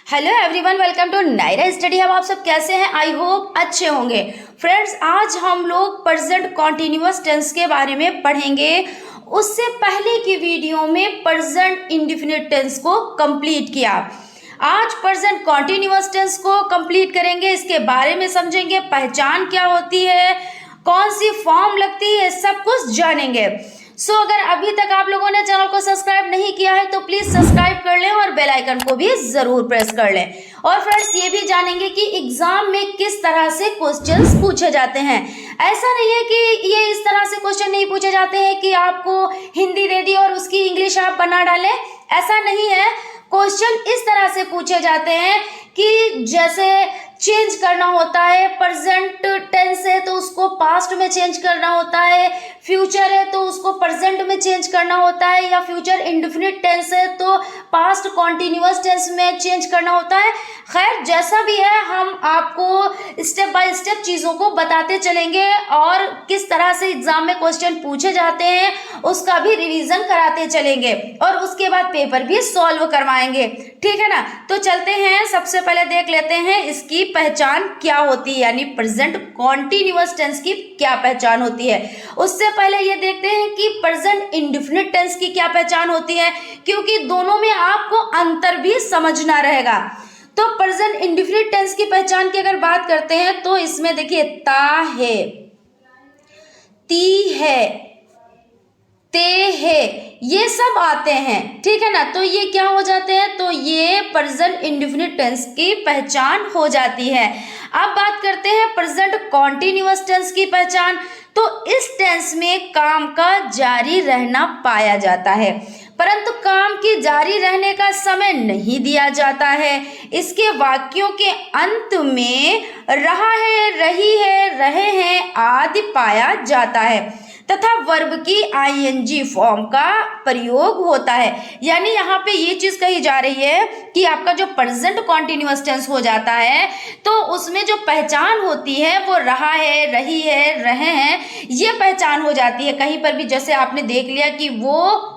Hello everyone, welcome to Naira study hub. आप सब कैसे हैं? आई होप अच्छे होंगे। फ्रेंड्स, आज हम लोग प्रेजेंट कॉन्टिन्यूअस टेंस के बारे में पढ़ेंगे। उससे पहले की वीडियो में प्रेजेंट इंडेफिनिट टेंस को कंप्लीट किया। आज प्रेजेंट कॉन्टिन्यूअस टेंस को कंप्लीट करेंगे, इसके बारे में समझेंगे, पहचान क्या होती है, कौन सी फॉर्म लगती है, सब कुछ जानेंगे। अगर अभी तक आप लोगों ने चैनल को सब्सक्राइब नहीं किया है तो प्लीज सब्सक्राइब कर लें और बेल आइकन को भी जरूर प्रेस कर लें। और फ्रेंड्स, ये भी जानेंगे कि एग्जाम में किस तरह से क्वेश्चंस पूछे जाते हैं। ऐसा नहीं है कि ये इस तरह से क्वेश्चन नहीं पूछे जाते हैं कि आपको हिंदी दे दी और उसकी इंग्लिश आप बना डालें, ऐसा नहीं है। क्वेश्चन इस तरह से पूछे जाते हैं कि जैसे चेंज करना होता है, प्रेजेंट टेंस है तो उसको पास्ट में चेंज करना होता है, फ्यूचर है तो उसको प्रेजेंट में चेंज करना होता है, या फ्यूचर इंडेफिनिट टेंस है तो पास्ट कॉन्टिन्यूअस टेंस में चेंज करना होता है। खैर, जैसा भी है हम आपको स्टेप बाय स्टेप चीज़ों को बताते चलेंगे और किस तरह से एग्जाम में क्वेश्चन पूछे जाते हैं उसका भी रिवीजन कराते चलेंगे और उसके बाद पेपर भी सॉल्व करवाएंगे। ठीक है ना? तो चलते हैं, सबसे पहले देख लेते हैं इसकी पहचान क्या होती है, यानी प्रेजेंट कॉन्टिन्यूअस टेंस की क्या पहचान होती है। उससे पहले ये देखते हैं कि प्रेजेंट इंडेफिनिट टेंस की क्या पहचान होती है, क्योंकि दोनों में आपको अंतर भी समझना रहेगा। तो प्रेजेंट इंडेफिनिट टेंस की पहचान की अगर बात करते हैं तो इसमें देखिए ता है, ती है, ते है, ये सब आते हैं। ठीक है ना? तो ये क्या हो जाते हैं? तो ये प्रेजेंट इंडेफिनिट टेंस की पहचान हो जाती है। अब बात करते हैं प्रेजेंट कॉन्टिन्यूअस टेंस की पहचान। तो इस टेंस में काम का जारी रहना पाया जाता है, परंतु काम की जारी रहने का समय नहीं दिया जाता है। इसके वाक्यों के अंत में रहा है, रही है, रहे हैं आदि पाया जाता है तथा वर्ब की आईएनजी फॉर्म का प्रयोग होता है। यानी यहाँ पे ये चीज कही जा रही है कि आपका जो प्रेजेंट कॉन्टिन्यूअस टेंस हो जाता है तो उसमें जो पहचान होती है वो रहा है, रही है, रहे हैं, ये पहचान हो जाती है। कहीं पर भी जैसे आपने देख लिया कि वो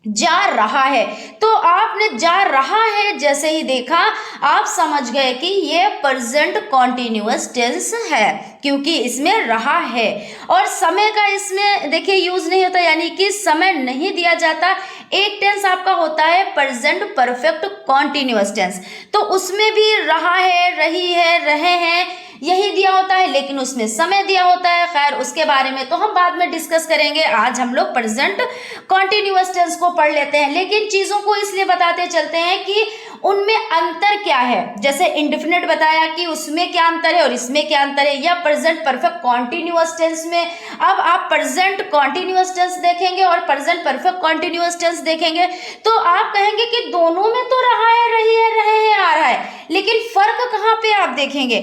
जा रहा है, तो आपने जा रहा है जैसे ही देखा आप समझ गए कि ये प्रेजेंट कॉन्टिन्यूअस टेंस है, क्योंकि इसमें रहा है और समय का इसमें देखिए यूज नहीं होता, यानी कि समय नहीं दिया जाता। एक टेंस आपका होता है प्रेजेंट परफेक्ट कॉन्टिन्यूअस टेंस, तो उसमें भी रहा है, रही है, रहे हैं यही दिया होता है, लेकिन उसमें समय दिया होता है। खैर, उसके बारे में तो हम बाद में डिस्कस करेंगे। आज हम लोग प्रेजेंट कॉन्टिन्यूअस टेंस को पढ़ लेते हैं, लेकिन चीजों को इसलिए बताते चलते हैं कि उनमें अंतर क्या है। जैसे इंडेफिनिट बताया कि उसमें क्या अंतर है और इसमें क्या अंतर है, या प्रेजेंट परफेक्ट कॉन्टिन्यूअस टेंस में। अब आप प्रेजेंट कॉन्टिन्यूअस टेंस देखेंगे और प्रेजेंट परफेक्ट कॉन्टिन्यूअस टेंस देखेंगे तो आप कहेंगे कि दोनों में तो रहा है, रही है, रहे हैं आ रहा है, लेकिन फर्क कहाँ पे आप देखेंगे?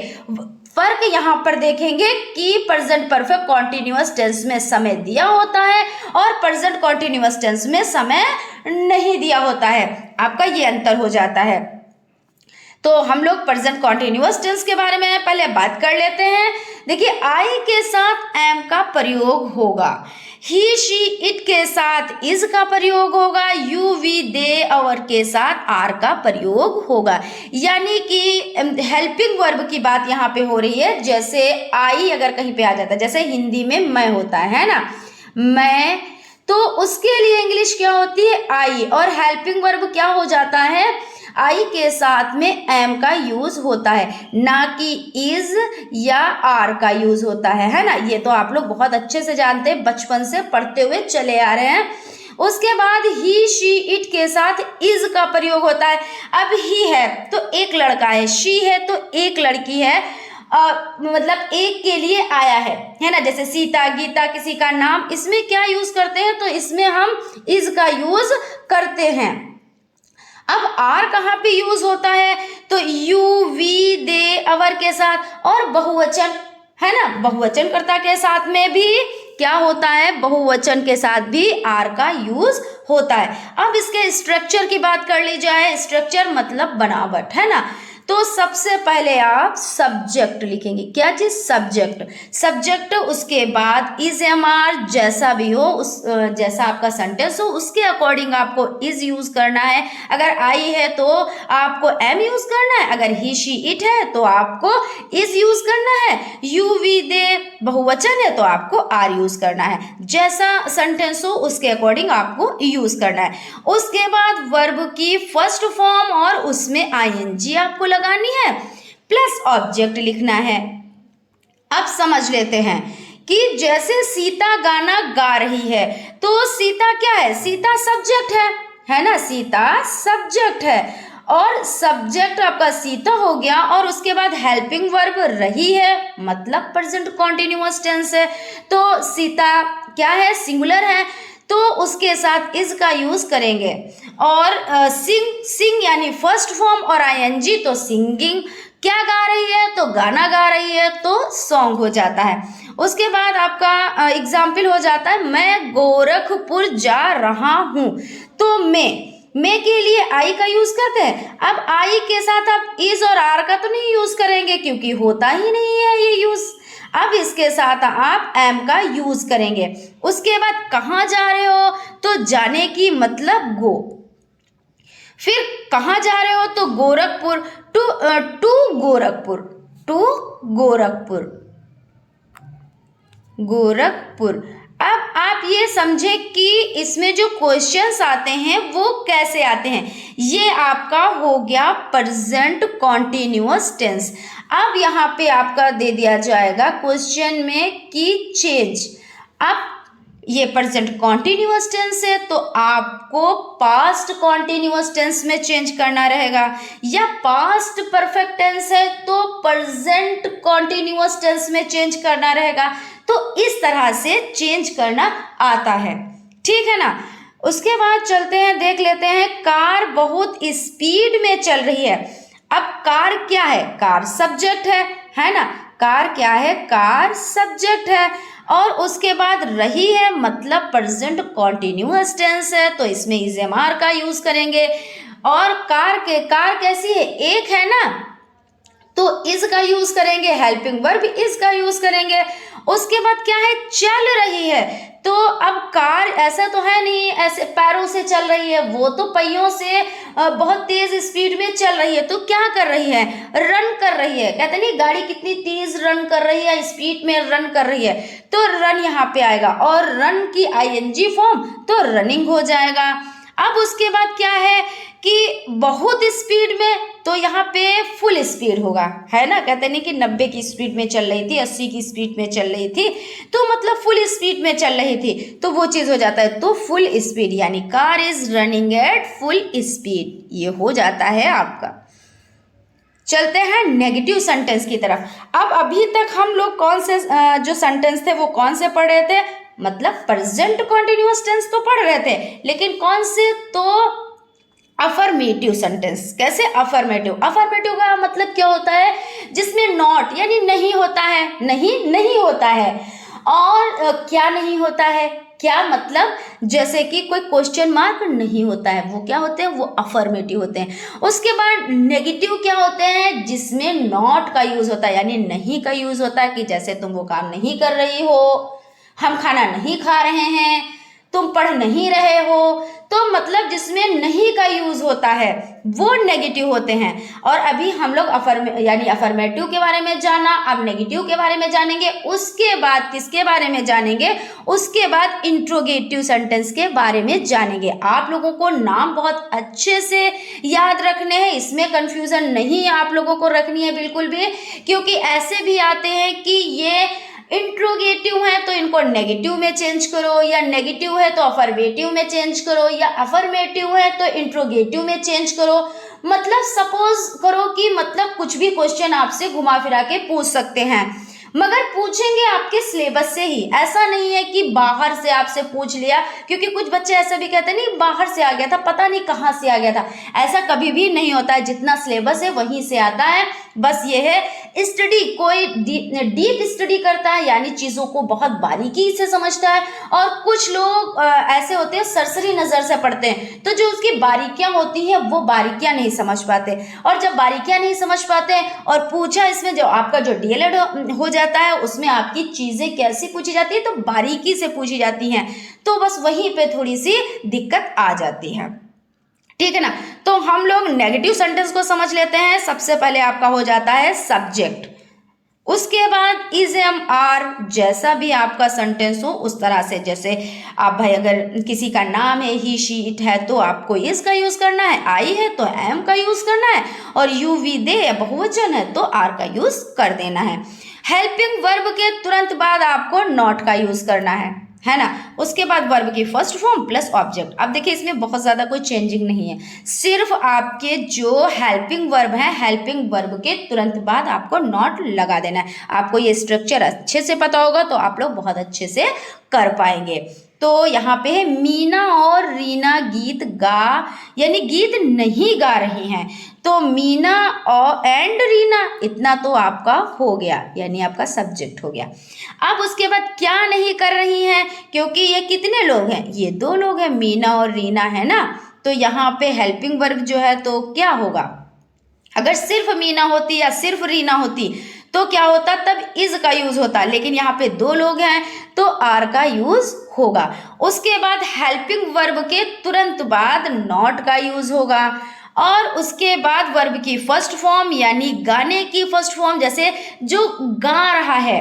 फर्क यहाँ पर देखेंगे कि प्रेजेंट परफेक्ट कॉन्टिन्यूअस टेंस में समय दिया होता है और प्रेजेंट कॉन्टिन्यूअस टेंस में समय नहीं दिया होता है। आपका ये अंतर हो जाता है। तो हम लोग प्रेजेंट कॉन्टिन्यूअस टेंस के बारे में पहले बात कर लेते हैं। देखिए, आई के साथ एम का प्रयोग होगा, ही शी इट के साथ इज का प्रयोग होगा, यू वी दे और के साथ आर का प्रयोग होगा। यानी कि हेल्पिंग वर्ब की बात यहाँ पे हो रही है। जैसे आई अगर कहीं पे आ जाता है, जैसे हिंदी में मैं होता है ना, मैं, तो उसके लिए इंग्लिश क्या होती है? आई, और हेल्पिंग वर्ब क्या हो जाता है? आई के साथ में एम का यूज होता है, ना कि इज या आर का यूज होता है ना? ये तो आप लोग बहुत अच्छे से जानते हैं, बचपन से पढ़ते हुए चले आ रहे हैं। उसके बाद ही शी इट के साथ इज का प्रयोग होता है। अब ही है तो एक लड़का है, शी है तो एक लड़की है, मतलब एक के लिए आया है ना? जैसे सीता, गीता, किसी का नाम, इसमें क्या यूज करते हैं? तो इसमें हम इज का यूज करते हैं। अब आर कहाँ पे यूज होता है? तो यू वी दे अवर के साथ, और बहुवचन है ना, बहुवचन कर्ता के साथ में भी क्या होता है? बहुवचन के साथ भी आर का यूज होता है। अब इसके स्ट्रक्चर की बात कर ली जाए। स्ट्रक्चर मतलब बनावट, है ना? तो सबसे पहले आप सब्जेक्ट लिखेंगे। क्या चीज? सब्जेक्ट। सब्जेक्ट, उसके बाद इज एम आर, जैसा भी हो उस जैसा आपका सेंटेंस हो उसके अकॉर्डिंग आपको इज यूज करना है। अगर आई है तो आपको एम यूज करना है, अगर ही शी इट है तो आपको इज यूज करना है, यू वी दे बहुवचन है तो आपको आर यूज करना है। जैसा सेंटेंस हो उसके अकॉर्डिंग आपको यूज करना है। उसके बाद वर्ब की फर्स्ट फॉर्म और उसमें आईएनजी आपको लगानी है, प्लस ऑब्जेक्ट लिखना है। अब समझ लेते हैं कि जैसे सीता गाना गा रही है, तो सीता क्या है? सीता सब्जेक्ट है ना, सीता सब्जेक्ट है और सब्जेक्ट आपका सीता हो गया और उसके बाद हेल्पिंग वर्ब रही है, मतलब प्रेजेंट कॉन्टिन्यूअस टेंस है। तो सीता क्या है? सिंगुलर है, तो उसके साथ इज का यूज करेंगे। और सिंग यानी फर्स्ट फॉर्म और आईएनजी, तो सिंगिंग। क्या गा रही है? तो गाना गा रही है, तो सॉन्ग हो जाता है। उसके बाद आपका एग्जाम्पल हो जाता है, मैं गोरखपुर जा रहा हूं। तो मैं के लिए आई का यूज करते हैं। अब आई के साथ आप इज और आर का तो नहीं यूज करेंगे क्योंकि होता ही नहीं है ये यूज। अब इसके साथ आप एम का यूज करेंगे। उसके बाद कहाँ जा रहे हो? तो जाने की मतलब गो। फिर कहाँ जा रहे हो? तो गोरखपुर, टू गोरखपुर, टू गोरखपुर, गोरखपुर। अब आप ये समझें कि इसमें जो क्वेश्चंस आते हैं वो कैसे आते हैं। ये आपका हो गया प्रेजेंट कॉन्टिन्यूअस टेंस। अब यहाँ पे आपका दे दिया जाएगा क्वेश्चन में कि चेंज। अब ये प्रेजेंट कॉन्टिन्यूअस टेंस है तो आपको पास्ट कॉन्टिन्यूअस टेंस में चेंज करना रहेगा, या पास्ट परफेक्ट टेंस है तो प्रेजेंट कॉन्टिन्यूअस टेंस में चेंज करना रहेगा। तो इस तरह से चेंज करना आता है, ठीक है ना। उसके बाद चलते हैं, देख लेते हैं, कार बहुत स्पीड में चल रही है। अब कार क्या है? कार सब्जेक्ट है ना। कार क्या है? कार सब्जेक्ट है और उसके बाद रही है मतलब प्रेजेंट कॉन्टिन्यूअस टेंस है, तो इसमें इज एम आर का यूज करेंगे। और कार कैसी है? एक है ना, तो इज का यूज करेंगे, हेल्पिंग वर्ब इज का यूज करेंगे। उसके बाद क्या है? चल रही है, तो अब कार ऐसा तो है नहीं ऐसे पैरों से चल रही है, वो तो पहियों से बहुत तेज स्पीड में चल रही है। तो क्या कर रही है? रन कर रही है। कहते नहीं गाड़ी कितनी तेज रन कर रही है, स्पीड में रन कर रही है, तो रन यहाँ पे आएगा और रन की आईएनजी फॉर्म तो रनिंग हो जाएगा। अब उसके बाद क्या है कि बहुत स्पीड में, तो यहाँ पे फुल स्पीड होगा, है ना। कहते नहीं कि 90 की स्पीड में चल रही थी, 80 की स्पीड में चल रही थी, तो मतलब फुल स्पीड में चल रही थी, तो वो चीज हो जाता है। तो फुल स्पीड यानी car is running at full speed, ये हो जाता है आपका। चलते हैं नेगेटिव सेंटेंस की तरफ। अब अभी तक हम लोग कौन से जो सेंटेंस थे वो कौन से पढ़ रहे थे? मतलब प्रेजेंट कॉन्टिन्यूअस टेंस तो पढ़ रहे थे, लेकिन कौन से? तो अफर्मेटिव सेंटेंस। कैसे? अफर्मेटिव का मतलब क्या होता है? जिसमें नॉट यानी नहीं होता है, नहीं होता है। और क्या नहीं होता है? क्या मतलब जैसे कि कोई क्वेश्चन मार्क नहीं होता है, वो क्या होते हैं? वो अफर्मेटिव होते हैं। उसके बाद नेगेटिव क्या होते हैं? जिसमें नॉट का यूज होता है यानी नहीं का यूज होता है, कि जैसे तुम वो काम नहीं कर रही हो, हम खाना नहीं खा रहे हैं, तुम पढ़ नहीं रहे हो, तो मतलब जिसमें नहीं का यूज होता है वो नेगेटिव होते हैं। और अभी हम लोग यानी अफर्मेटिव के बारे में जाना, अब नेगेटिव के बारे में जानेंगे। उसके बाद किसके बारे में जानेंगे? उसके बाद इंट्रोगेटिव सेंटेंस के बारे में जानेंगे। आप लोगों को नाम बहुत अच्छे से याद रखने हैं, इसमें कंफ्यूजन नहीं आप लोगों को रखनी है बिल्कुल भी, क्योंकि ऐसे भी आते हैं कि ये इंट्रोगेटिव है तो इनको नेगेटिव में चेंज करो, या नेगेटिव है तो अफर्मेटिव में चेंज करो, या अफर्मेटिव है तो इंट्रोगेटिव में चेंज करो। मतलब सपोज करो कि मतलब कुछ भी क्वेश्चन आपसे घुमा फिरा के पूछ सकते हैं। मगर पूछेंगे आपके सिलेबस से ही, ऐसा नहीं है कि बाहर से आपसे पूछ लिया, क्योंकि कुछ बच्चे ऐसा भी कहते हैं नहीं बाहर से आ गया था, पता नहीं कहाँ से आ गया था। ऐसा कभी भी नहीं होता है, जितना सिलेबस है वहीं से आता है। बस ये है स्टडी, कोई डीप स्टडी करता है यानी चीज़ों को बहुत बारीकी से समझता है, और कुछ लोग ऐसे होते हैं सरसरी नज़र से पढ़ते हैं, तो जो उसकी बारीकियां होती हैं वो बारीकियां नहीं समझ पाते, और जब बारीकियां नहीं समझ पाते और पूछा इसमें जो आपका जो डीएलएड हो जाता है उसमें आपकी चीज़ें कैसी पूछी जाती है, तो बारीकी से पूछी जाती हैं, तो बस वहीं पे थोड़ी सी दिक्कत आ जाती है, ठीक है ना। तो हम लोग नेगेटिव सेंटेंस को समझ लेते हैं। सबसे पहले आपका हो जाता है सब्जेक्ट, उसके बाद इज एम आर, जैसा भी आपका सेंटेंस हो उस तरह से, जैसे आप भाई अगर किसी का नाम है ही शी इट है तो आपको इज का यूज करना है, आई है तो एम का यूज करना है, और यू वी दे बहुवचन है तो आर का यूज कर देना है। हेल्पिंग वर्ब के तुरंत बाद आपको नॉट का यूज करना है ना। उसके बाद वर्ब की फर्स्ट फॉर्म प्लस ऑब्जेक्ट। अब देखिए इसमें बहुत ज़्यादा कोई चेंजिंग नहीं है, सिर्फ आपके जो हेल्पिंग वर्ब है, हेल्पिंग वर्ब के तुरंत बाद आपको नॉट लगा देना है। आपको ये स्ट्रक्चर अच्छे से पता होगा तो आप लोग बहुत अच्छे से कर पाएंगे। तो यहाँ पे है मीना और रीना गीत गा, यानी गीत नहीं गा रही हैं, तो मीना और एंड रीना इतना तो आपका हो गया, यानी आपका सब्जेक्ट हो गया। अब उसके बाद क्या नहीं कर रही हैं, क्योंकि ये कितने लोग हैं, ये 2 लोग हैं, मीना और रीना है ना, तो यहाँ पे हेल्पिंग वर्ब जो है तो क्या होगा, अगर सिर्फ मीना होती या सिर्फ रीना होती तो क्या होता, तब इज का यूज होता, लेकिन यहाँ पे 2 लोग हैं तो आर का यूज होगा। उसके बाद हेल्पिंग वर्ब के तुरंत बाद नॉट का यूज होगा, और उसके बाद वर्ब की फर्स्ट फॉर्म यानी गाने की फर्स्ट फॉर्म, जैसे जो गा रहा है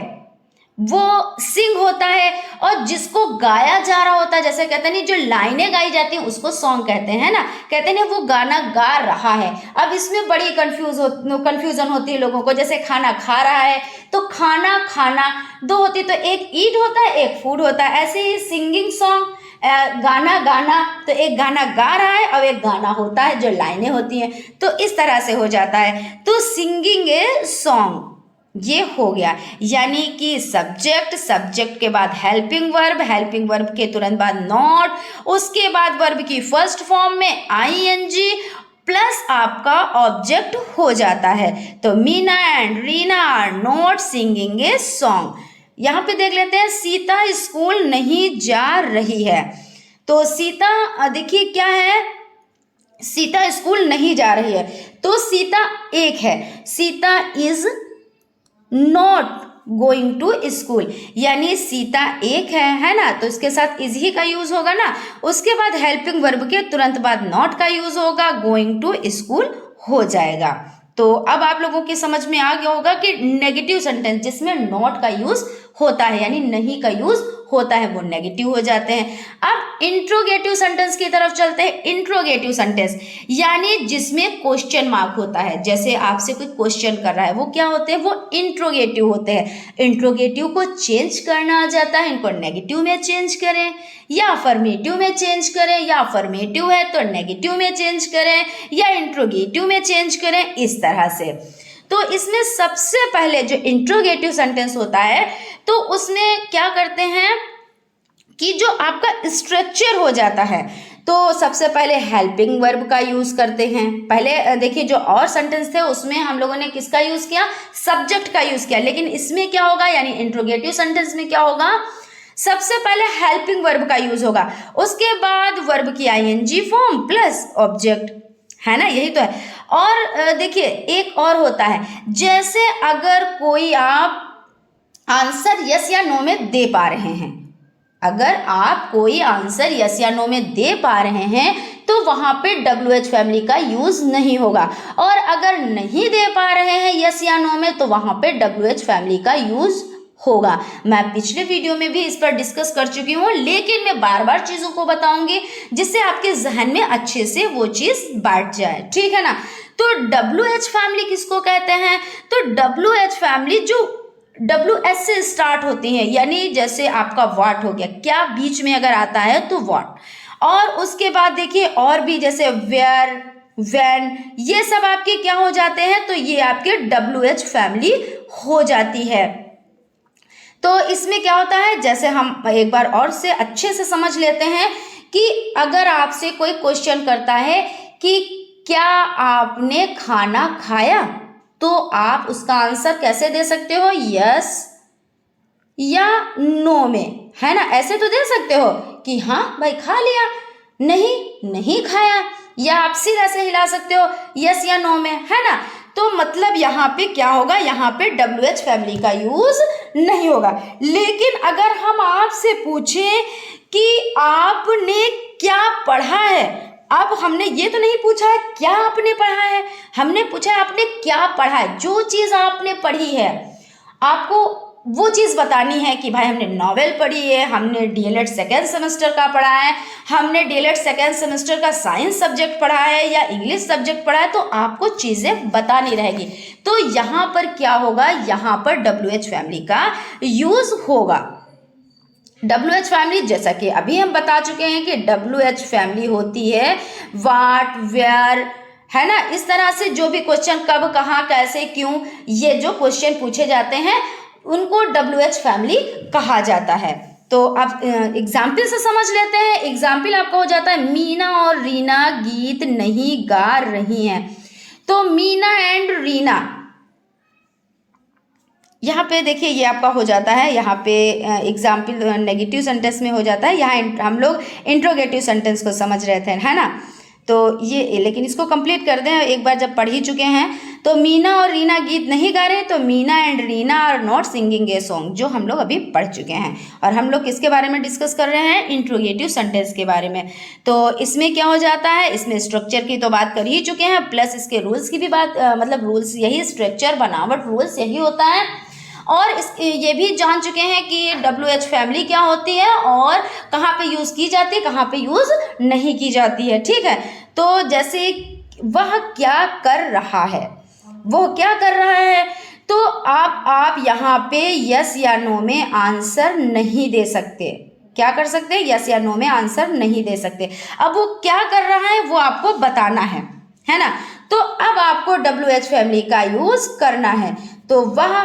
वो सिंग होता है, और जिसको गाया जा रहा होता है, जैसे कहते हैं नहीं जो लाइनें गाई जाती हैं उसको सॉन्ग कहते हैं ना, कहते हैं वो गाना गा रहा है। अब इसमें बड़ी कंफ्यूजन होती है लोगों को, जैसे खाना खा रहा है तो खाना खाना 2 होती, तो एक ईट होता है एक फूड होता है, ऐसे ही सिंगिंग सॉन्ग गाना गाना, तो एक गाना गा रहा है और एक गाना होता है जो लाइनें होती हैं, तो इस तरह से हो जाता है। तो सिंगिंग ए सॉन्ग ये हो गया, यानी कि सब्जेक्ट के बाद हेल्पिंग वर्ब के तुरंत बाद नॉट, उसके बाद वर्ब की फर्स्ट फॉर्म में आईएनजी प्लस आपका ऑब्जेक्ट हो जाता है। तो Meena and Reena are not singing a song. यहाँ पे देख लेते हैं सीता स्कूल नहीं जा रही है, तो सीता देखिए क्या है, सीता स्कूल नहीं जा रही है, तो सीता एक है, Sita is not going to school, यानी सीता एक है ना, तो इसके साथ इज ही का यूज होगा ना। उसके बाद हेल्पिंग वर्ब के तुरंत बाद नॉट का यूज होगा, गोइंग टू स्कूल हो जाएगा। तो अब आप लोगों की समझ में आ गया होगा कि नेगेटिव सेंटेंस जिसमें नॉट का यूज होता है यानी नहीं का यूज होता है वो नेगेटिव हो जाते हैं। अब इंट्रोगेटिव सेंटेंस की तरफ चलते हैं। इंट्रोगेटिव सेंटेंस यानी जिसमें क्वेश्चन मार्क होता है, जैसे आपसे कोई क्वेश्चन कर रहा है, वो क्या होते हैं, वो इंट्रोगेटिव होते हैं। इंट्रोगेटिव को चेंज करना आ जाता है, इनको नेगेटिव में चेंज करें या अफर्मेटिव में चेंज करें, या अफर्मेटिव है तो नेगेटिव में चेंज करें या इंट्रोगेटिव में चेंज करें, इस तरह से। तो इसमें सबसे पहले जो इंट्रोगेटिव सेंटेंस होता है तो उसमें क्या करते हैं कि जो आपका स्ट्रक्चर हो जाता है, तो सबसे पहले हेल्पिंग वर्ब का यूज करते हैं। पहले देखिए जो और सेंटेंस थे उसमें हम लोगों ने किसका यूज किया, सब्जेक्ट का यूज किया, लेकिन इसमें क्या होगा यानी इंट्रोगेटिव सेंटेंस में क्या होगा, सबसे पहले हेल्पिंग वर्ब का यूज होगा, उसके बाद वर्ब की आईएनजी फॉर्म प्लस ऑब्जेक्ट, है ना, यही तो है। और देखिए एक और होता है, जैसे अगर कोई आप आंसर यस या नो में दे पा रहे हैं, अगर आप कोई आंसर यस या नो में दे पा रहे हैं तो वहां पे WH फैमिली का यूज नहीं होगा, और अगर नहीं दे पा रहे हैं यस या नो में तो वहां पे WH फैमिली का यूज होगा। मैं पिछले वीडियो में भी इस पर डिस्कस कर चुकी हूँ, लेकिन मैं बार बार चीज़ों को बताऊंगी जिससे आपके जहन में अच्छे से वो चीज़ बैठ जाए, ठीक है ना। तो WH फैमिली किसको कहते हैं, तो WH फैमिली जो WH से स्टार्ट होती है, यानी जैसे आपका व्हाट हो गया, क्या बीच में अगर आता है तो व्हाट, और उसके बाद देखिए और भी जैसे वेयर व्हेन, ये सब आपके क्या हो जाते हैं, तो ये आपके WH फैमिली हो जाती है। तो इसमें क्या होता है, जैसे हम एक बार और से अच्छे से समझ लेते हैं कि अगर आपसे कोई क्वेश्चन करता है कि क्या आपने खाना खाया, तो आप उसका आंसर कैसे दे सकते हो, यस या नो में, है ना। ऐसे तो दे सकते हो कि हाँ भाई खा लिया, नहीं नहीं खाया, या आप सीधा से हिला सकते हो यस या नो में, है ना। तो मतलब यहाँ पे क्या होगा, यहाँ पे WH फैमिली का यूज नहीं होगा। लेकिन अगर हम आपसे पूछें कि आपने क्या पढ़ा है, अब हमने ये तो नहीं पूछा है क्या आपने पढ़ा है, हमने पूछा है आपने क्या पढ़ा है। जो चीज आपने पढ़ी है आपको वो चीज़ बतानी है कि भाई हमने नॉवेल पढ़ी है, हमने DLED सेकेंड सेमेस्टर का पढ़ा है, हमने DLED सेकेंड सेमेस्टर का साइंस सब्जेक्ट पढ़ा है या इंग्लिश सब्जेक्ट पढ़ा है, तो आपको चीज़ें बतानी रहेगी। तो यहाँ पर क्या होगा, यहाँ पर WH फैमिली का यूज़ होगा। WH फैमिली जैसा कि अभी हम बता चुके हैं कि WH फैमिली होती है वाट, वेयर, है ना। इस तरह से जो भी क्वेश्चन कब, कहाँ, कैसे, क्यों, ये जो क्वेश्चन पूछे जाते हैं उनको WH फैमिली कहा जाता है। तो अब एग्जाम्पल से समझ लेते हैं। एग्जाम्पल आपका हो जाता है मीना और रीना गीत नहीं गा रही हैं। तो मीना एंड रीना, यहाँ पे देखिए ये आपका हो जाता है, यहाँ पे एग्जाम्पल नेगेटिव सेंटेंस में हो जाता है। यहाँ हम लोग इंट्रोगेटिव सेंटेंस को समझ रहे थे, है ना। तो ये, लेकिन इसको कंप्लीट कर दें एक बार जब पढ़ ही चुके हैं। तो मीना और रीना गीत नहीं गा रहे, तो Meena and Reena are not singing a song, जो हम लोग अभी पढ़ चुके हैं। और हम लोग किसके बारे में डिस्कस कर रहे हैं, इंट्रोगेटिव सेंटेंस के बारे में। तो इसमें क्या हो जाता है, इसमें स्ट्रक्चर की तो बात कर ही चुके हैं, प्लस इसके रूल्स की भी बात, मतलब रूल्स यही, स्ट्रक्चर बनावट रूल्स यही होता है। और ये भी जान चुके हैं कि WH फैमिली क्या होती है और कहाँ पे यूज़ की जाती है, कहाँ पे यूज़ नहीं की जाती है, ठीक है। तो जैसे वह क्या कर रहा है, वो क्या कर रहा है, तो आप यहाँ पे यस या नो में आंसर नहीं दे सकते। क्या कर सकते हैं, यस या नो में आंसर नहीं दे सकते। अब वो क्या कर रहा है वो आपको बताना है ना। तो अब आपको WH फैमिली का यूज़ करना है, तो वह,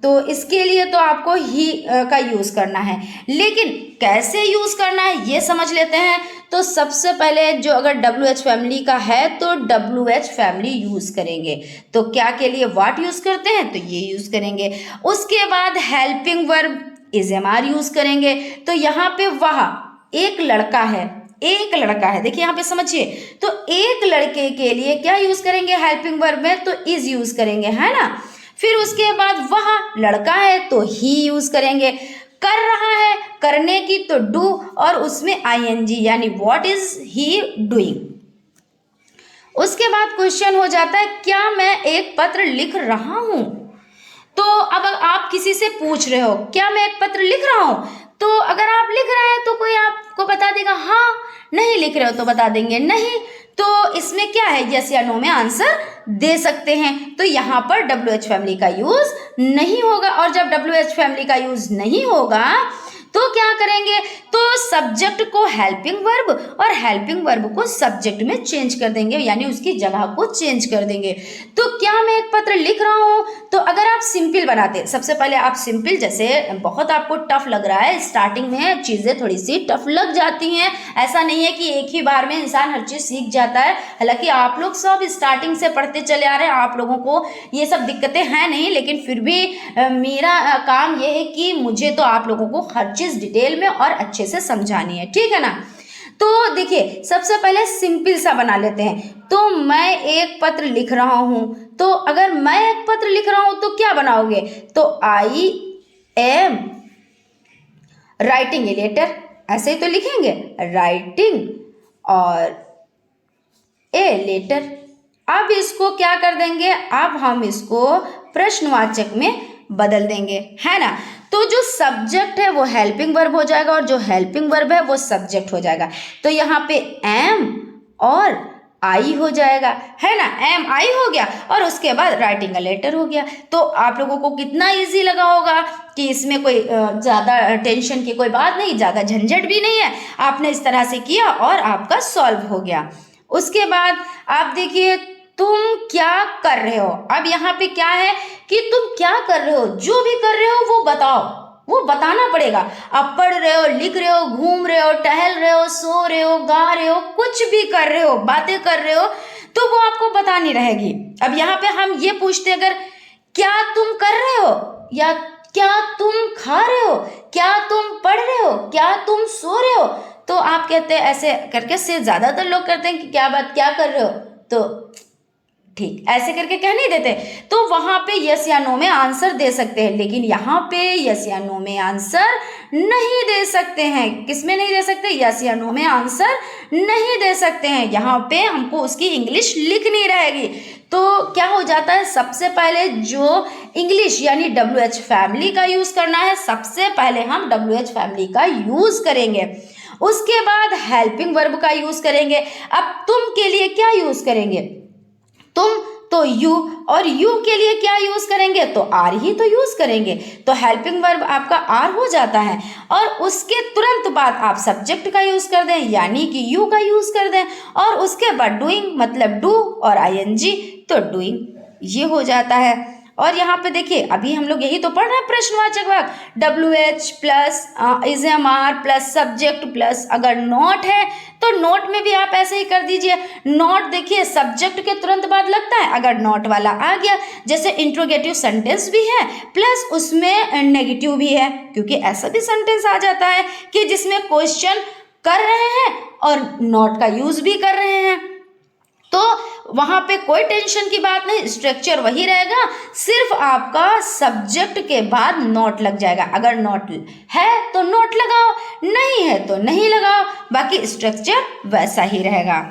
तो इसके लिए तो आपको ही का यूज़ करना है। लेकिन कैसे यूज़ करना है ये समझ लेते हैं। तो सबसे पहले जो अगर WH फैमिली का है तो WH फैमिली यूज़ करेंगे। तो क्या के लिए वाट यूज़ करते हैं, तो ये यूज़ करेंगे। उसके बाद हेल्पिंग वर्ब ISMR यूज़ करेंगे। तो यहाँ पे वह एक लड़का है, एक लड़का है, देखिए यहाँ पे समझिए। तो एक लड़के के लिए क्या यूज़ करेंगे हेल्पिंग वर्ब में, तो इज यूज़ करेंगे, है ना। फिर उसके बाद वह लड़का है तो ही यूज़ करेंगे। कर रहा है, करने की तो डू, और उसमें ING यानी व्हाट इज ही डूइंग। उसके बाद क्वेश्चन हो जाता है क्या मैं एक पत्र लिख रहा हूं। तो अब आप किसी से पूछ रहे हो क्या मैं एक पत्र लिख रहा हूं, तो अगर आप लिख रहे हैं तो कोई आपको बता देगा हाँ, नहीं लिख रहे हो तो बता देंगे नहीं। तो इसमें क्या है, यस या नो में आंसर दे सकते हैं। तो यहाँ पर WH फैमिली का यूज नहीं होगा। और जब WH फैमिली का यूज नहीं होगा तो क्या करेंगे, तो सब्जेक्ट को हेल्पिंग वर्ब और हेल्पिंग वर्ब को सब्जेक्ट में चेंज कर देंगे, यानी उसकी जगह को चेंज कर देंगे। तो क्या मैं एक पत्र लिख रहा हूँ, तो अगर आप सिंपल बनाते, सबसे पहले आप सिंपल, जैसे बहुत आपको टफ लग रहा है, स्टार्टिंग में चीज़ें थोड़ी सी टफ लग जाती हैं। ऐसा नहीं है कि एक ही बार में इंसान हर चीज़ सीख जाता है। हालांकि आप लोग सब स्टार्टिंग से पढ़ते चले आ रहे हैं, आप लोगों को ये सब दिक्कतें हैं नहीं, लेकिन फिर भी मेरा काम ये है कि मुझे तो आप लोगों को हर चीज़ डिटेल में और अच्छे से समझानी है, ठीक है ना। तो देखिए सबसे पहले सिंपल सा बना लेते हैं। तो मैं एक पत्र लिख रहा हूं, तो अगर मैं एक पत्र लिख रहा हूं तो क्या बनाओगे, तो I am writing a letter, ऐसे ही तो लिखेंगे, राइटिंग और ए लेटर। अब इसको क्या कर देंगे, अब हम इसको प्रश्नवाचक में बदल देंगे, है ना। तो जो सब्जेक्ट है वो हेल्पिंग वर्ब हो जाएगा और जो हेल्पिंग वर्ब है वो सब्जेक्ट हो जाएगा। तो यहाँ पे एम और आई हो जाएगा, है ना, एम आई हो गया और उसके बाद राइटिंग अ लेटर हो गया। तो आप लोगों को कितना इजी लगा होगा कि इसमें कोई ज़्यादा टेंशन की कोई बात नहीं, ज़्यादा झंझट भी नहीं है। आपने इस तरह से किया और आपका सॉल्व हो गया। उसके बाद आप देखिए तुम क्या कर रहे हो। अब यहाँ पे क्या है कि तुम क्या कर रहे हो, जो भी कर रहे हो वो बताओ, वो बताना पड़ेगा। आप पढ़ रहे हो, लिख रहे हो, घूम रहे हो, टहल रहे हो, सो रहे हो, गा रहे हो, कुछ भी कर रहे हो, बातें कर रहे हो, तो वो आपको बतानी रहेगी। अब यहाँ पे हम ये पूछते अगर क्या तुम कर रहे हो, या क्या तुम खा रहे हो, क्या तुम पढ़ रहे हो, क्या तुम सो रहे हो, तो आप कहते हैं ऐसे करके से ज़्यादातर लोग करते हैं कि क्या बात, क्या कर रहे हो, तो ठीक ऐसे करके कह नहीं देते, तो वहां पे यस या नो में आंसर दे सकते हैं। लेकिन यहाँ पे यस या नो में आंसर नहीं दे सकते हैं। किस में नहीं दे सकते? यस या नो में आंसर नहीं दे सकते हैं। यहाँ पे हमको उसकी इंग्लिश लिखनी रहेगी। तो क्या हो जाता है, सबसे पहले जो इंग्लिश यानी WH फैमिली का यूज करना है, सबसे पहले हम WH फैमिली का यूज करेंगे। उसके बाद हेल्पिंग वर्ब का यूज करेंगे। अब तुम के लिए क्या यूज करेंगे? तुम तो यू, और यू के लिए क्या यूज करेंगे? तो आर ही तो यूज करेंगे। तो हेल्पिंग वर्ब आपका आर हो जाता है। और उसके तुरंत बाद आप सब्जेक्ट का यूज कर दें, यानी कि यू का यूज कर दें। और उसके बाद डूइंग मतलब डू और ING, तो डूइंग ये हो जाता है। और यहाँ पे देखिए अभी हम लोग यही तो पढ़ रहे हैं, प्रश्नवाचक वाक्य WH plus ISMR plus subject plus अगर नॉट है तो नॉट में भी आप ऐसे ही कर दीजिए। नॉट देखिए सब्जेक्ट के तुरंत बाद लगता है, अगर नॉट वाला आ गया, जैसे इंट्रोगेटिव सेंटेंस भी है प्लस उसमें नेगेटिव भी है, क्योंकि ऐसा भी सेंटेंस आ जाता है कि जिसमें क्वेश्चन कर रहे हैं और नॉट का यूज भी कर रहे हैं, तो वहां पे कोई टेंशन की बात नहीं, स्ट्रक्चर वही रहेगा, सिर्फ आपका सब्जेक्ट के बाद नॉट लग जाएगा। अगर नॉट है तो नॉट लगाओ, नहीं है तो नहीं लगाओ, बाकी स्ट्रक्चर वैसा ही रहेगा।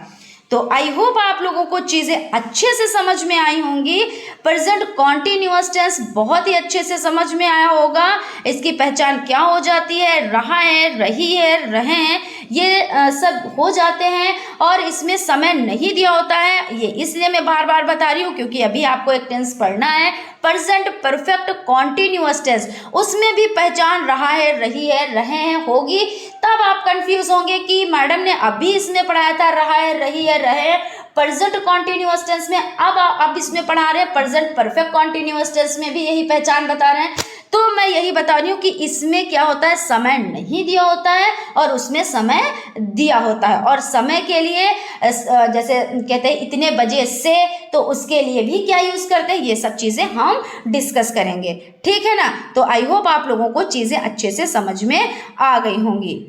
तो आई होप आप लोगों को चीज़ें अच्छे से समझ में आई होंगी। प्रेजेंट कॉन्टिन्यूअस टेंस बहुत ही अच्छे से समझ में आया होगा। इसकी पहचान क्या हो जाती है, रहा है, रही है, रहे हैं, ये सब हो जाते हैं। और इसमें समय नहीं दिया होता है, ये इसलिए मैं बार बार बता रही हूँ क्योंकि अभी आपको एक टेंस पढ़ना है, प्रेजेंट परफेक्ट कॉन्टिन्यूअस टेंस, उसमें भी पहचान रहा है, रही है, रहे हैं होगी। तब आप कंफ्यूज होंगे कि मैडम ने अभी इसमें पढ़ाया था रहा है, रही है, रहे, प्रेजेंट कॉन्टिन्यूअस टेंस में अब इसमें पढ़ा रहे हैं प्रेजेंट परफेक्ट कॉन्टिन्यूअस टेंस में भी यही पहचान बता रहे हैं। तो मैं यही बता रही हूँ कि इसमें क्या होता है, समय नहीं दिया होता है और उसमें समय दिया होता है। और समय के लिए जैसे कहते हैं इतने बजे से, तो उसके लिए भी क्या यूज करते हैं, ये सब चीजें हम डिस्कस करेंगे, ठीक है ना। तो आई होप आप लोगों को चीजें अच्छे से समझ में आ गई होंगी।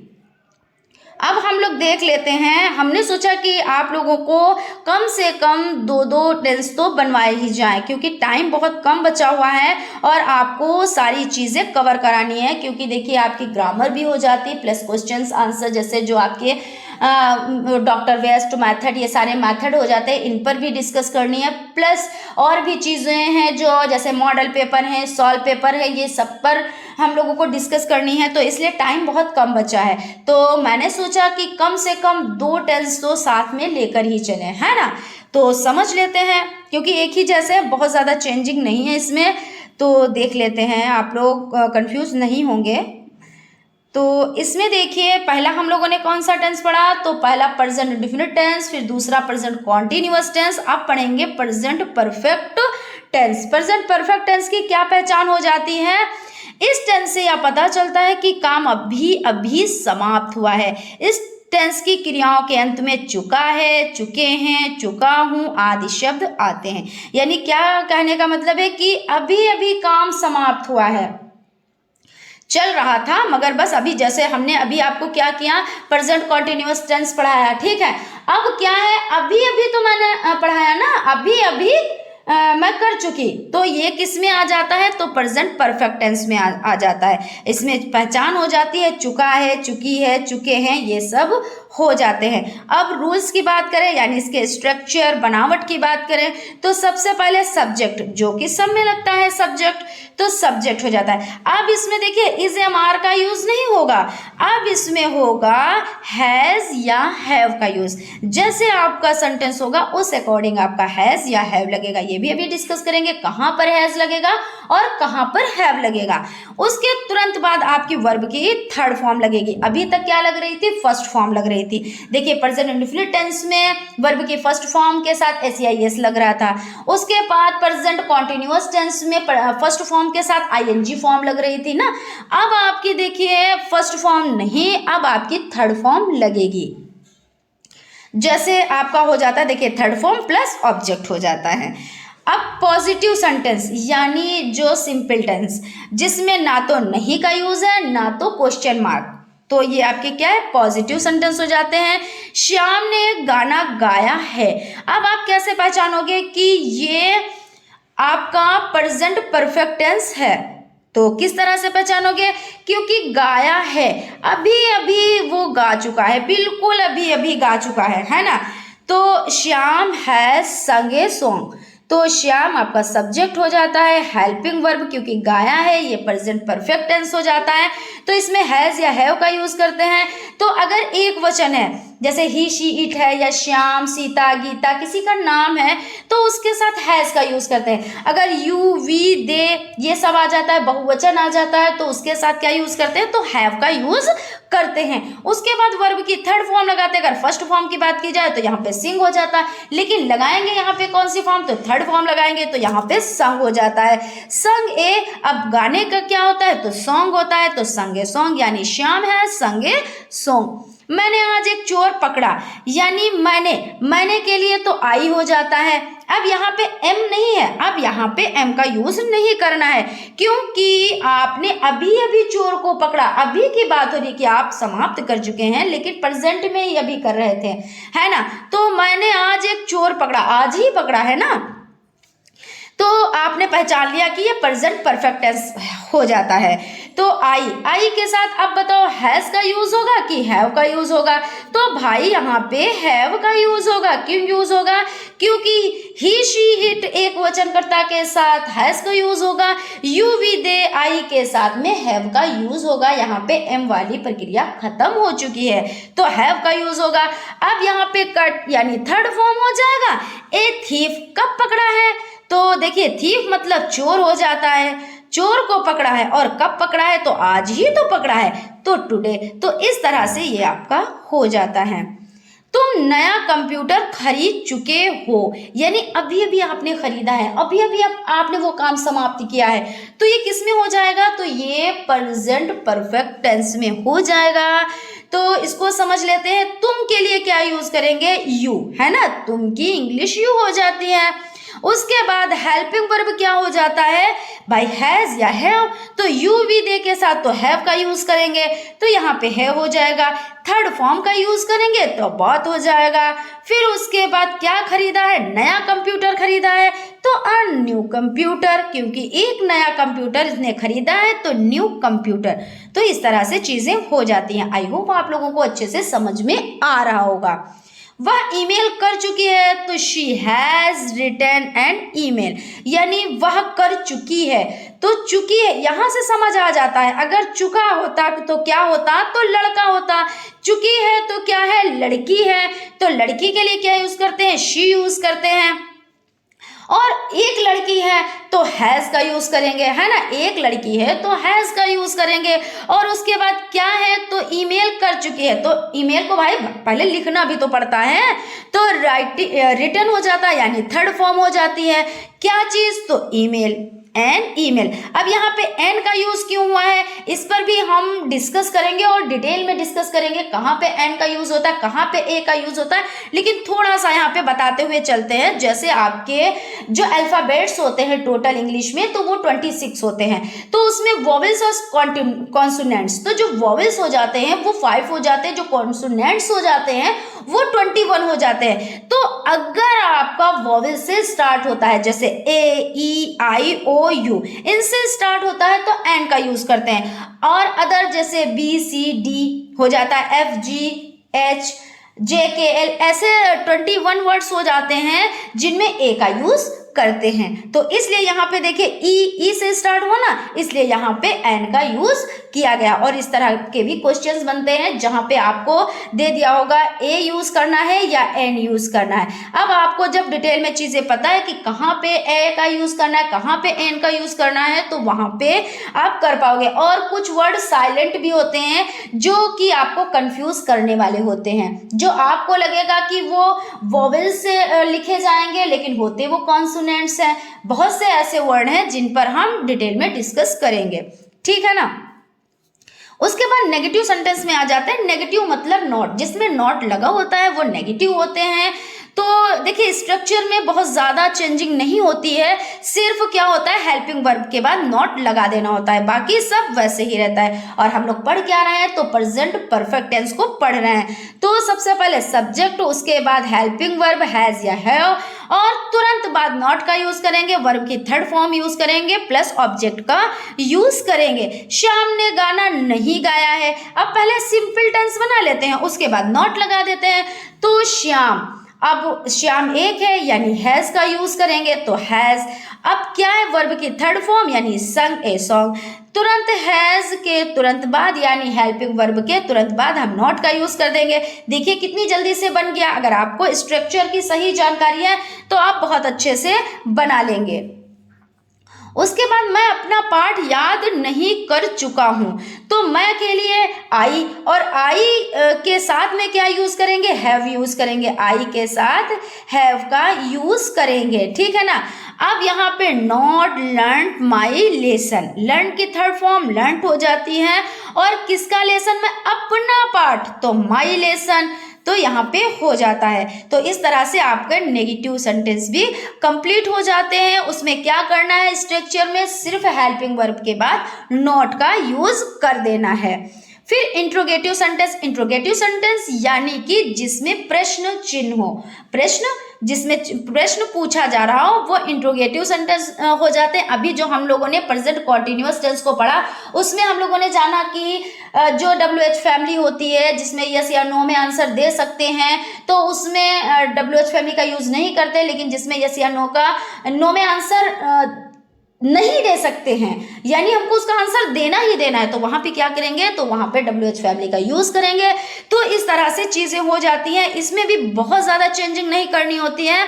अब हम लोग देख लेते हैं, हमने सोचा कि आप लोगों को कम से कम 2 टेंस तो बनवाए ही जाएं, क्योंकि टाइम बहुत कम बचा हुआ है और आपको सारी चीज़ें कवर करानी है। क्योंकि देखिए आपकी ग्रामर भी हो जाती है प्लस क्वेश्चंस आंसर, जैसे जो आपके डॉक्टर वेस्ट मैथड, ये सारे मैथड हो जाते हैं, इन पर भी डिस्कस करनी है। प्लस और भी चीज़ें हैं जो जैसे मॉडल पेपर है, सॉल्व पेपर है, ये सब पर हम लोगों को डिस्कस करनी है। तो इसलिए टाइम बहुत कम बचा है, तो मैंने सोचा कि कम से कम 2 टेंस तो साथ में लेकर ही चलें, है ना। तो समझ लेते हैं, क्योंकि एक ही जैसे बहुत ज़्यादा चेंजिंग नहीं है इसमें, तो देख लेते हैं, आप लोग कंफ्यूज नहीं होंगे। तो इसमें देखिए पहला हम लोगों ने कौन सा टेंस पढ़ा, तो पहला प्रेजेंट इंडेफिनिट टेंस, फिर दूसरा प्रेजेंट कॉन्टिन्यूअस टेंस, अब पढ़ेंगे present perfect tense. Present perfect tense की क्या पहचान हो जाती है, इस टेंस से यह पता चलता है कि काम अभी अभी समाप्त हुआ है। इस टेंस की क्रियाओं के अंत में चुका है, चुके हैं, चुका हूं आदि शब्द आते हैं। यानी क्या कहने का मतलब है कि अभी अभी काम समाप्त हुआ है, चल रहा था मगर बस अभी, जैसे हमने अभी आपको क्या किया, प्रेजेंट कॉन्टिन्यूअस टेंस पढ़ाया, ठीक है। अब क्या है, अभी अभी तो मैंने पढ़ाया ना, अभी अभी मैं कर चुकी, तो ये किस में आ जाता है, तो प्रेजेंट परफेक्ट टेंस में आ जाता है। इसमें पहचान हो जाती है, चुका है, चुकी है, चुके हैं, ये सब हो जाते हैं। अब रूल्स की बात करें, यानी इसके स्ट्रक्चर बनावट की बात करें, तो सबसे पहले सब्जेक्ट, जो कि सब में लगता है सब्जेक्ट, तो सब्जेक्ट हो जाता है। अब इसमें देखिए इज एम आर का यूज नहीं होगा, अब इसमें होगा हैज या हैव का यूज। जैसे आपका सेंटेंस होगा उस अकॉर्डिंग आपका हैज या हैव लगेगा, ये भी अभी डिस्कस करेंगे कहाँ पर हैज लगेगा और कहाँ पर हैव लगेगा। उसके तुरंत बाद आपकी वर्ब की थर्ड फॉर्म लगेगी। अभी तक क्या लग रही थी, फर्स्ट फॉर्म लग रही थी। देखिए प्रेजेंट इंडेफिनिट टेंस में वर्ब की फर्स्ट फॉर्म के साथ एस लग रहा था। उसके बाद प्रेजेंट कॉन्टिन्यूअस टेंस में फर्स्ट फॉर्म के साथ आईएनजी फॉर्म लग रही थी ना। अब आपकी देखिए फर्स्ट फॉर्म नहीं, अब आपकी थर्ड फॉर्म लगेगी। जैसे आपका हो जाता है, देखिए थर्ड फॉर्म प्लस ऑब्जेक्ट हो जाता है। अब पॉजिटिव सेंटेंस यानी जो सिंपल टेंस जिसमें ना तो नहीं का यूज है ना तो क्वेश्चन मार्क, तो ये आपके क्या है, पॉजिटिव सेंटेंस हो जाते हैं। श्याम ने गाना गाया है। अब आप कैसे पहचानोगे कि ये आपका प्रेजेंट परफेक्ट टेंस है, तो किस तरह से पहचानोगे, क्योंकि गाया है, अभी अभी वो गा चुका है, बिल्कुल अभी अभी गा चुका है ना। तो श्याम हैज संग ए सॉन्ग, तो श्याम आपका सब्जेक्ट हो जाता है, हेल्पिंग वर्ब क्योंकि गाया है ये प्रेजेंट परफेक्ट टेंस हो जाता है, तो इसमें हैज या हैव का यूज करते हैं। तो अगर एक वचन है जैसे ही शी इट है या श्याम सीता गीता किसी का नाम है तो उसके साथ हैज का यूज करते हैं। अगर यू वी दे ये सब आ जाता है, बहुवचन आ जाता है, तो उसके साथ क्या यूज करते हैं, तो हैव का यूज करते हैं। उसके बाद वर्ब की थर्ड फॉर्म लगाते हैं। अगर फर्स्ट फॉर्म की बात की जाए तो यहाँ पे सिंग हो जाता है, लेकिन लगाएंगे यहाँ पे कौन सी फॉर्म, तो थर्ड फॉर्म लगाएंगे, तो यहाँ पे संग हो जाता है। संग ए, अब गाने का क्या होता है, तो सॉन्ग होता है, तो संग ए सॉन्ग यानी श्याम है संग ए सॉन्ग। मैंने आज एक चोर पकड़ा, यानी मैंने के लिए तो आई हो जाता है। अब यहाँ पे एम नहीं है, अब यहाँ पे एम का यूज नहीं करना है, क्योंकि आपने अभी अभी चोर को पकड़ा, अभी की बात हो रही कि आप समाप्त कर चुके हैं लेकिन प्रेजेंट में ही अभी कर रहे थे, है ना। तो मैंने आज एक चोर पकड़ा, आज ही पकड़ा है ना, तो आपने पहचान लिया कि ये प्रेजेंट परफेक्ट टेंस हो जाता है। तो आई के साथ अब बताओ हैज का यूज होगा कि हैव का यूज होगा, तो भाई यहाँ पे हैव का यूज होगा। क्यों यूज होगा, क्योंकि ही शी इट एक वचनकर्ता के साथ हैज का यूज होगा, यू वी दे आई के साथ में हैव का यूज होगा। यहाँ पे एम वाली प्रक्रिया खत्म हो चुकी है तो हैव का यूज होगा। अब यहाँ पे कट यानी थर्ड फॉर्म हो जाएगा। ए थीफ कब पकड़ा है, तो देखिए थीफ मतलब चोर हो जाता है, चोर को पकड़ा है, और कब पकड़ा है, तो आज ही तो पकड़ा है, तो टुडे। तो इस तरह से ये आपका हो जाता है। तुम नया कंप्यूटर खरीद चुके हो, यानी अभी अभी आपने खरीदा है, अभी अभी आपने वो काम समाप्त किया है, तो ये किस में हो जाएगा, तो ये प्रेजेंट परफेक्ट टेंस में हो जाएगा। तो इसको समझ लेते हैं। तुम के लिए क्या यूज करेंगे, यू, है ना, तुम की इंग्लिश यू हो जाती है। उसके बाद हेल्पिंग वर्ब क्या हो जाता है, बाय हैज या हैव, तो यू वी दे के साथ तो हैव का यूज करेंगे, तो यहाँ पे हैव हो जाएगा। थर्ड फॉर्म का यूज करेंगे तो बॉट हो जाएगा। फिर उसके बाद क्या खरीदा है, नया कंप्यूटर खरीदा है, तो अ न्यू कंप्यूटर, क्योंकि एक नया कंप्यूटर इसने खरीदा है तो न्यू कंप्यूटर। तो इस तरह से चीजें हो जाती हैं। आई होप आप लोगों को अच्छे से समझ में आ रहा होगा। वह ईमेल कर चुकी है, तो she has written an email, यानी वह कर चुकी है, तो चुकी है यहाँ से समझ आ जाता है। अगर चुका होता तो क्या होता, तो लड़का होता, चुकी है तो क्या है, लड़की है, तो लड़की के लिए क्या यूज करते हैं, शी यूज करते हैं। और एक लड़की है तो हैज का यूज करेंगे, है ना, एक लड़की है तो हैज का यूज करेंगे। और उसके बाद क्या है, तो ईमेल कर चुकी है, तो ईमेल को भाई पहले लिखना भी तो पड़ता है, तो रिटन हो जाता है, यानी थर्ड फॉर्म हो जाती है। क्या चीज, तो ईमेल, एन ईमेल। अब यहाँ पे एन का यूज क्यों हुआ है, इस पर भी हम डिस्कस करेंगे और डिटेल में डिस्कस करेंगे कहाँ पे एन का यूज होता है, कहाँ पे ए का यूज होता है। लेकिन थोड़ा सा यहाँ पे बताते हुए चलते हैं। जैसे आपके जो अल्फाबेट्स होते हैं टोटल इंग्लिश में, तो वो 26 होते हैं, तो उसमें वॉवेल्स और कॉन्सोनेंट्स, तो जो वॉवेल्स हो जाते हैं वो 5 हो जाते हैं, जो कॉन्सोनेंट्स हो जाते हैं वो 21 हो जाते हैं। तो अगर आपका वॉवेल से स्टार्ट होता है, जैसे ए ई आई ओ यू, इनसे स्टार्ट होता है तो एन का यूज करते हैं। और अदर जैसे बी सी डी हो जाता है, एफ जी एच जे के एल, ऐसे 21 वर्ड्स हो जाते हैं जिनमें ए का यूज करते हैं। तो इसलिए यहाँ पे देखिए ई से स्टार्ट हुआ ना, इसलिए यहाँ पे एन का यूज किया गया। और इस तरह के भी क्वेश्चंस बनते हैं जहाँ पे आपको दे दिया होगा ए यूज करना है या एन यूज करना है। अब आपको जब डिटेल में चीजें पता है कि कहाँ पे ए का यूज करना है, कहाँ पे एन का यूज करना है, तो वहां पे आप कर पाओगे। और कुछ वर्ड साइलेंट भी होते हैं जो कि आपको कंफ्यूज करने वाले होते हैं, जो आपको लगेगा कि वो वोवेल से लिखे जाएंगे लेकिन होते वो कॉन्सोनेंट्स हैं। बहुत से ऐसे वर्ड हैं जिन पर हम डिटेल में डिस्कस करेंगे, ठीक है ना। उसके बाद नेगेटिव सेंटेंस में आ जाते हैं। नेगेटिव मतलब नॉट, जिसमें नॉट लगा होता है वो नेगेटिव होते हैं। तो देखिए स्ट्रक्चर में बहुत ज़्यादा चेंजिंग नहीं होती है, सिर्फ क्या होता है हेल्पिंग वर्ब के बाद नॉट लगा देना होता है, बाकी सब वैसे ही रहता है। और हम लोग पढ़ क्या रहे हैं, तो प्रेजेंट परफेक्ट टेंस को पढ़ रहे हैं। तो सबसे पहले सब्जेक्ट, उसके बाद हेल्पिंग वर्ब हैज या हैव, और तुरंत बाद नॉट का यूज करेंगे, वर्ब की थर्ड फॉर्म यूज करेंगे, प्लस ऑब्जेक्ट का यूज करेंगे। श्याम ने गाना नहीं गाया है। अब पहले सिंपल टेंस बना लेते हैं, उसके बाद नॉट लगा देते हैं। तो श्याम, अब श्याम एक है यानी हैज का यूज करेंगे, तो हैज। अब क्या है, वर्ब की थर्ड फॉर्म यानी संग ए सॉन्ग। तुरंत हैज के तुरंत बाद यानी हेल्पिंग वर्ब के तुरंत बाद हम नॉट का यूज कर देंगे। देखिए कितनी जल्दी से बन गया। अगर आपको स्ट्रक्चर की सही जानकारी है तो आप बहुत अच्छे से बना लेंगे। उसके बाद मैं अपना पाठ याद नहीं कर चुका हूं, तो मैं के लिए आई, और आई के साथ में क्या यूज करेंगे, हैव यूज करेंगे। आई के साथ हैव का यूज करेंगे, ठीक है ना। अब यहाँ पे not learn my lesson, learn की थर्ड फॉर्म लर्न हो जाती है, और किसका लेसन में, अपना पाठ, तो माई लेसन, तो यहाँ पे हो जाता है। तो इस तरह से आपके नेगेटिव सेंटेंस भी कंप्लीट हो जाते हैं। उसमें क्या करना है, स्ट्रक्चर में सिर्फ हेल्पिंग वर्ब के बाद नॉट का यूज कर देना है। फिर इंट्रोगेटिव सेंटेंस, इंट्रोगेटिव सेंटेंस यानी कि जिसमें प्रश्न चिन्ह हो, प्रश्न जिसमें प्रश्न पूछा जा रहा हो, वो इंट्रोगेटिव सेंटेंस हो जाते हैं। अभी जो हम लोगों ने प्रेजेंट कॉन्टिन्यूअस टेंस को पढ़ा, उसमें हम लोगों ने जाना कि जो WH फैमिली होती है जिसमें यस या नो में आंसर दे सकते हैं, तो उसमें WH फैमिली का यूज नहीं करते, लेकिन जिसमें यस या नो में आंसर नहीं दे सकते हैं, यानी हमको उसका आंसर देना ही देना है, तो वहां पे क्या करेंगे, तो वहां पे WH फैमिली का यूज करेंगे। तो इस तरह से चीजें हो जाती हैं। इसमें भी बहुत ज्यादा चेंजिंग नहीं करनी होती है,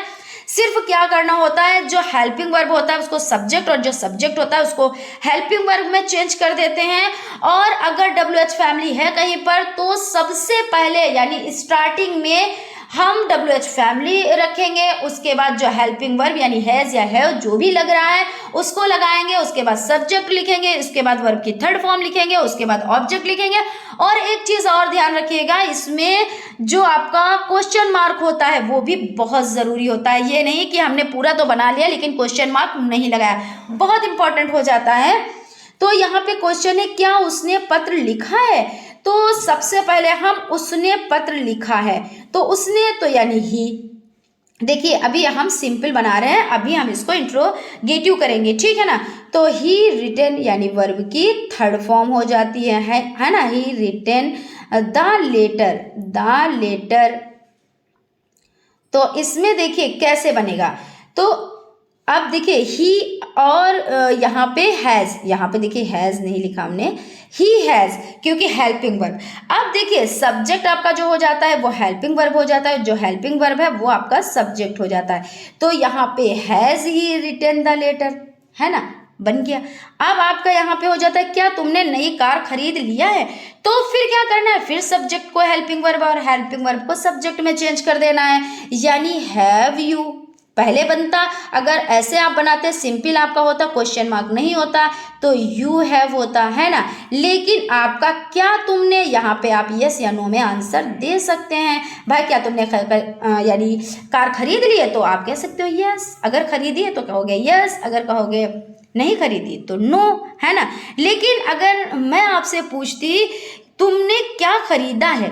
सिर्फ क्या करना होता है, जो हेल्पिंग वर्ब होता है उसको सब्जेक्ट, और जो सब्जेक्ट होता है उसको हेल्पिंग वर्ब में चेंज कर देते हैं। और अगर WH फैमिली है कहीं पर, तो सबसे पहले यानी स्टार्टिंग में हम WH फैमिली रखेंगे, उसके बाद जो हेल्पिंग वर्ब यानी हैज या हैव जो भी लग रहा है उसको लगाएंगे, उसके बाद सब्जेक्ट लिखेंगे, उसके बाद वर्ब की थर्ड फॉर्म लिखेंगे, उसके बाद ऑब्जेक्ट लिखेंगे। और एक चीज और ध्यान रखिएगा, इसमें जो आपका क्वेश्चन मार्क होता है वो भी बहुत जरूरी होता है। ये नहीं कि हमने पूरा तो बना लिया लेकिन क्वेश्चन मार्क नहीं लगाया, बहुत इंपॉर्टेंट हो जाता है। तो यहाँ पे क्वेश्चन है, क्या उसने पत्र लिखा है, तो सबसे पहले हम उसने पत्र लिखा है, तो उसने तो यानी ही। देखिए अभी हम सिंपल बना रहे हैं, अभी हम इसको इंट्रोगेटिव करेंगे, ठीक है ना। तो ही रिटन यानी वर्ब की थर्ड फॉर्म हो जाती है ना। He written the letter. तो इसमें देखिए कैसे बनेगा, तो अब देखिए ही और यहाँ पे हैज़, यहाँ पे देखिए हैज़ नहीं लिखा हमने, ही हैज़, क्योंकि हेल्पिंग वर्ब। अब देखिए सब्जेक्ट आपका जो हो जाता है वो हेल्पिंग वर्ब हो जाता है, जो हेल्पिंग वर्ब है वो आपका सब्जेक्ट हो जाता है। तो यहाँ पे has he written the letter, है ना, बन गया। अब आपका यहाँ पे हो जाता है, क्या तुमने नई कार खरीद लिया है, तो फिर क्या करना है, फिर सब्जेक्ट को हेल्पिंग वर्ब और हेल्पिंग वर्ब को सब्जेक्ट में चेंज कर देना है, यानी हैव यू पहले बनता। अगर ऐसे आप बनाते सिंपल आपका होता, क्वेश्चन मार्क नहीं होता, तो यू हैव होता, है ना। लेकिन आपका क्या तुमने, यहाँ पे आप यस या नो में आंसर दे सकते हैं। भाई क्या तुमने यानी कार खरीद ली है, तो आप कह सकते हो यस, अगर खरीदी है तो कहोगे यस, अगर कहोगे नहीं खरीदी तो नो, है ना। लेकिन अगर मैं आपसे पूछती तुमने क्या खरीदा है,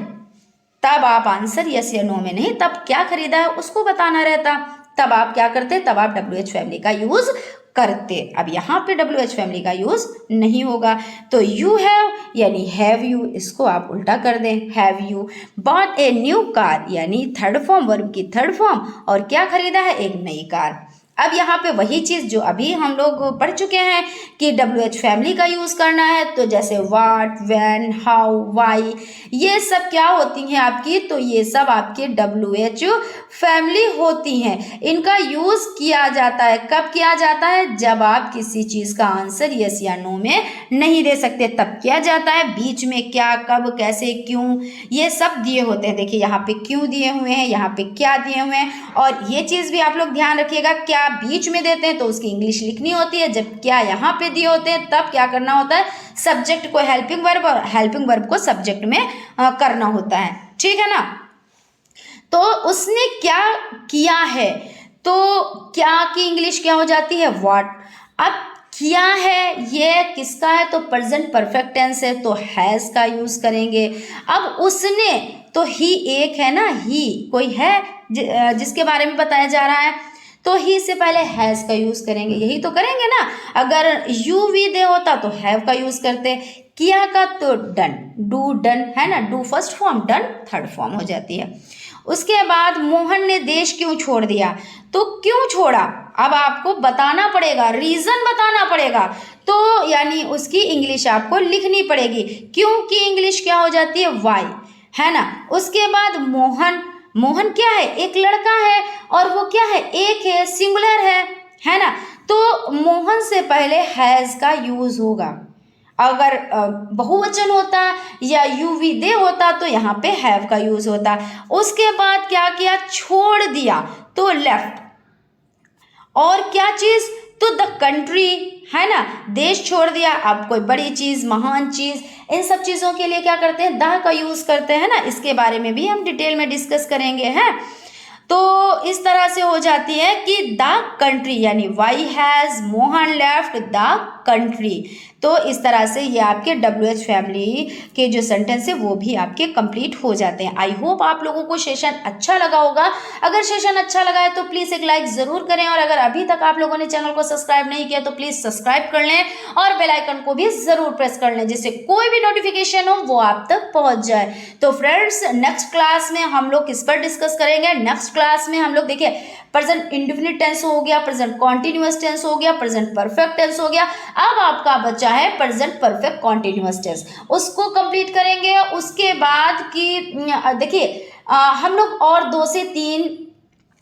तब आप आंसर यस या नो में नहीं, तब क्या खरीदा है उसको बताना रहता, तब आप क्या करते, तब आप WH फैमिली का यूज करते। अब यहाँ पे WH फैमिली का यूज नहीं होगा, तो यू हैव यानी हैव यू, इसको आप उल्टा कर दें, have you bought a new car, यानी थर्ड फॉर्म वर्ब की थर्ड फॉर्म, और क्या खरीदा है, एक नई कार। अब यहाँ पे वही चीज़ जो अभी हम लोग पढ़ चुके हैं कि WH फैमिली का यूज़ करना है, तो जैसे व्हाट, व्हेन, हाउ, व्हाई, ये सब क्या होती हैं आपकी, तो ये सब आपके WH फैमिली होती हैं। इनका यूज़ किया जाता है, कब किया जाता है, जब आप किसी चीज़ का आंसर यस या नो में नहीं दे सकते तब किया जाता है। बीच में क्या, कब, कैसे, क्यों, ये सब दिए होते हैं। देखिए यहाँ पे क्यों दिए हुए हैं, यहाँ पे क्या दिए हुए हैं, और ये चीज़ भी आप लोग ध्यान रखिएगा, क्या बीच में देते हैं तो उसकी इंग्लिश लिखनी होती है, जब क्या यहाँ पे दिए होते हैं तब क्या करना होता है, सब्जेक्ट को हेल्पिंग वर्ब और हेल्पिंग वर्ब को सब्जेक्ट में करना होता है, ठीक है ना। तो उसने क्या किया है, तो क्या की इंग्लिश क्या हो जाती है, व्हाट। अब किया है ये किसका है, तो प्रेजेंट परफेक्ट टेंस है, तो हैज़ का यूज करेंगे। अब उसने, तो ही एक है ना, ही कोई है जिसके बारे में बताया जा रहा है, तो ही से पहले हैज़ का यूज करेंगे, यही तो करेंगे ना। अगर यू वी दे होता तो हैव का यूज करते। किया का तो डन, डू डन है ना, do first form, done third form हो जाती है। उसके बाद मोहन ने देश क्यों छोड़ दिया, तो क्यों छोड़ा, अब आपको बताना पड़ेगा, रीजन बताना पड़ेगा, तो यानी उसकी इंग्लिश आपको लिखनी पड़ेगी। क्यों की इंग्लिश क्या हो जाती है, वाई, है ना। उसके बाद मोहन, मोहन क्या है, एक लड़का है, और वो क्या है, एक है, सिंगुलर है ना। तो मोहन से पहले हैज का यूज होगा। अगर बहुवचन होता या यू वी दे होता तो यहाँ पे हैव का यूज होता। उसके बाद क्या किया, छोड़ दिया, तो लेफ्ट। और क्या चीज, तो द कंट्री, है ना, देश छोड़ दिया। अब कोई बड़ी चीज, महान चीज, इन सब चीजों के लिए क्या करते हैं, द का यूज करते हैं ना। इसके बारे में भी हम डिटेल में डिस्कस करेंगे, हैं। तो इस तरह से हो जाती है कि द कंट्री, यानी why has Mohan left the country. तो इस तरह से ये आपके WH फैमिली के जो सेंटेंस है वो भी आपके कंप्लीट हो जाते हैं। आई होप आप लोगों को सेशन अच्छा लगा होगा। अगर सेशन अच्छा लगा है तो प्लीज़ एक लाइक ज़रूर करें, और अगर अभी तक आप लोगों ने चैनल को सब्सक्राइब नहीं किया तो प्लीज़ सब्सक्राइब कर लें और बेल आइकन को भी ज़रूर प्रेस कर लें, जिससे कोई भी नोटिफिकेशन हो वो आप तक पहुँच जाए। तो फ्रेंड्स, नेक्स्ट क्लास में हम लोग किस पर डिस्कस करेंगे, नेक्स्ट क्लास में हम लोग देखिए प्रेजेंट इंडेफिनिट टेंस हो गया, प्रेजेंट कॉन्टिन्यूअस टेंस हो गया, प्रेजेंट परफेक्ट टेंस हो गया। अब आपका बचा है प्रेजेंट परफेक्ट कॉन्टिन्यूअस टेंस, उसको कंप्लीट करेंगे। उसके बाद की देखिए हम लोग और 2 से 3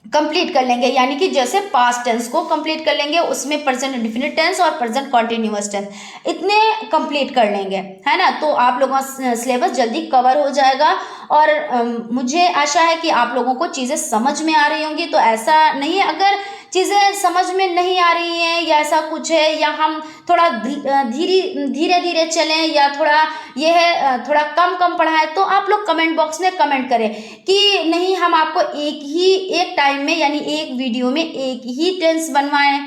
कंप्लीट कर लेंगे, यानी कि जैसे पास्ट टेंस को कंप्लीट कर लेंगे, उसमें प्रेजेंट इंडेफिनिट टेंस और प्रेजेंट कॉन्टिन्यूअस टेंस इतने कंप्लीट कर लेंगे, है ना। तो आप लोगों का सिलेबस जल्दी कवर हो जाएगा, और मुझे आशा है कि आप लोगों को चीज़ें समझ में आ रही होंगी। तो ऐसा नहीं है, अगर चीज़ें समझ में नहीं आ रही हैं या ऐसा कुछ है, या हम थोड़ा धीरे धीरे चलें, या थोड़ा ये है थोड़ा कम कम पढ़ाएं, तो आप लोग कमेंट बॉक्स में कमेंट करें कि नहीं, हम आपको एक टाइम में, यानी एक वीडियो में एक ही टेंस बनवाएं।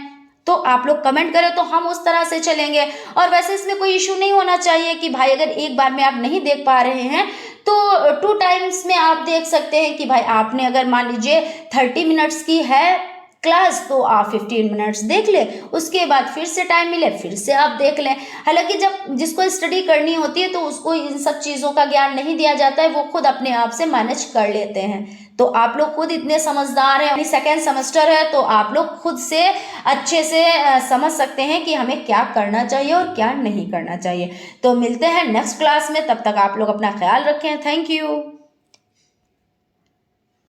तो आप लोग कमेंट करें तो हम उस तरह से चलेंगे। और वैसे इसमें कोई इशू नहीं होना चाहिए कि भाई अगर एक बार में आप नहीं देख पा रहे हैं तो 2 टाइम्स में आप देख सकते हैं, कि भाई आपने अगर मान लीजिए 30 मिनट्स की है क्लास तो आप 15 मिनट्स देख ले, उसके बाद फिर से टाइम मिले फिर से आप देख लें। हालांकि जब जिसको स्टडी करनी होती है तो उसको इन सब चीज़ों का ज्ञान नहीं दिया जाता है, वो खुद अपने आप से मैनेज कर लेते हैं। तो आप लोग खुद इतने समझदार हैं, सेकेंड सेमेस्टर है, तो आप लोग खुद से अच्छे से समझ सकते हैं कि हमें क्या करना चाहिए और क्या नहीं करना चाहिए। तो मिलते हैं नेक्स्ट क्लास में, तब तक आप लोग अपना ख्याल रखें। Thank you.